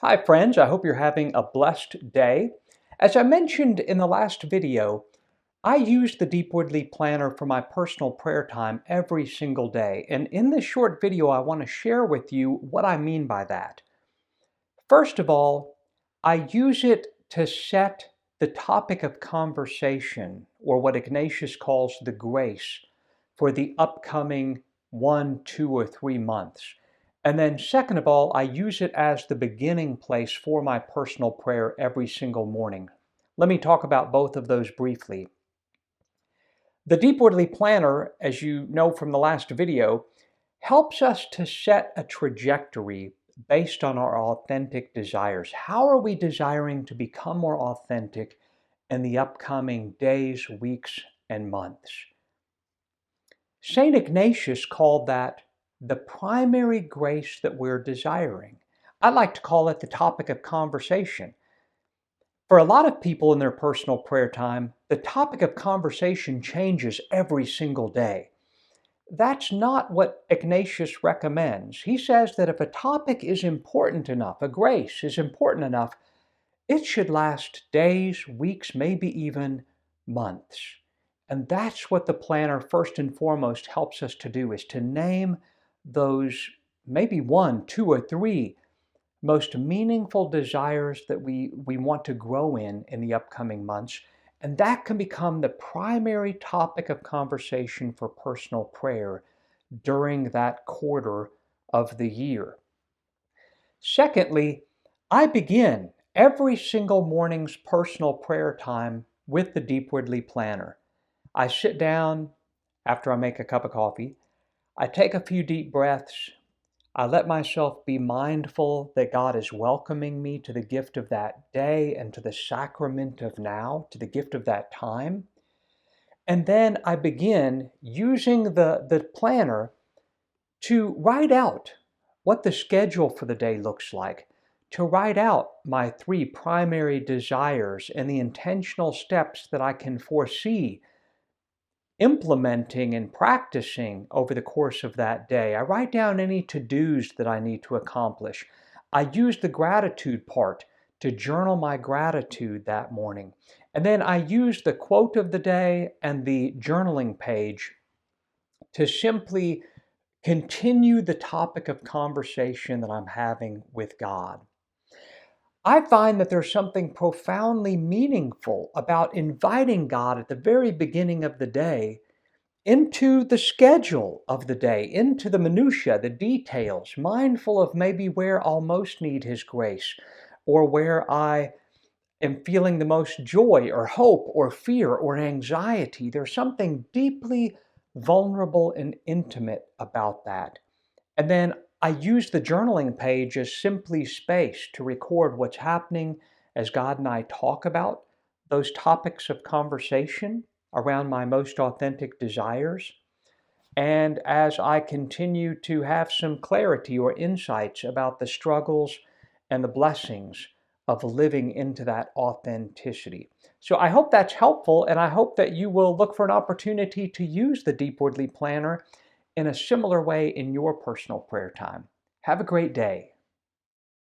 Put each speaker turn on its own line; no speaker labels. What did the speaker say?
Hi friends, I hope you're having a blessed day. As I mentioned in the last video, I use the Deep Woodley Planner for my personal prayer time every single day. And in this short video, I want to share with you what I mean by that. First of all, I use it to set the topic of conversation, or what Ignatius calls the grace, for the upcoming 1, 2, or 3 months. And then second of all, I use it as the beginning place for my personal prayer every single morning. Let me talk about both of those briefly. The Deep Woodley Planner, as you know from the last video, helps us to set a trajectory based on our authentic desires. How are we desiring to become more authentic in the upcoming days, weeks, and months? St. Ignatius called that the primary grace that we're desiring. I like to call it the topic of conversation. For a lot of people in their personal prayer time, the topic of conversation changes every single day. That's not what Ignatius recommends. He says that if a topic is important enough, a grace is important enough, it should last days, weeks, maybe even months. And that's what the planner first and foremost helps us to do, is to name those maybe 1, 2, or 3 most meaningful desires that we want to grow in the upcoming months. And that can become the primary topic of conversation for personal prayer during that quarter of the year. Secondly, I begin every single morning's personal prayer time with the Deep Woodley Planner. I sit down after I make a cup of coffee. I take a few deep breaths. I let myself be mindful that God is welcoming me to the gift of that day and to the sacrament of now, to the gift of that time. And then I begin using the planner to write out what the schedule for the day looks like, to write out my 3 primary desires and the intentional steps that I can foresee implementing and practicing over the course of that day. I write down any to-dos that I need to accomplish. I use the gratitude part to journal my gratitude that morning. And then I use the quote of the day and the journaling page to simply continue the topic of conversation that I'm having with God. I find that there's something profoundly meaningful about inviting God at the very beginning of the day into the schedule of the day, into the minutiae, the details, mindful of maybe where I'll most need His grace, or where I am feeling the most joy or hope or fear or anxiety. There's something deeply vulnerable and intimate about that. And then I use the journaling page as simply space to record what's happening as God and I talk about those topics of conversation around my most authentic desires. And as I continue to have some clarity or insights about the struggles and the blessings of living into that authenticity. So I hope that's helpful, and I hope that you will look for an opportunity to use the Deep Woodley Planner in a similar way in your personal prayer time. Have a great day.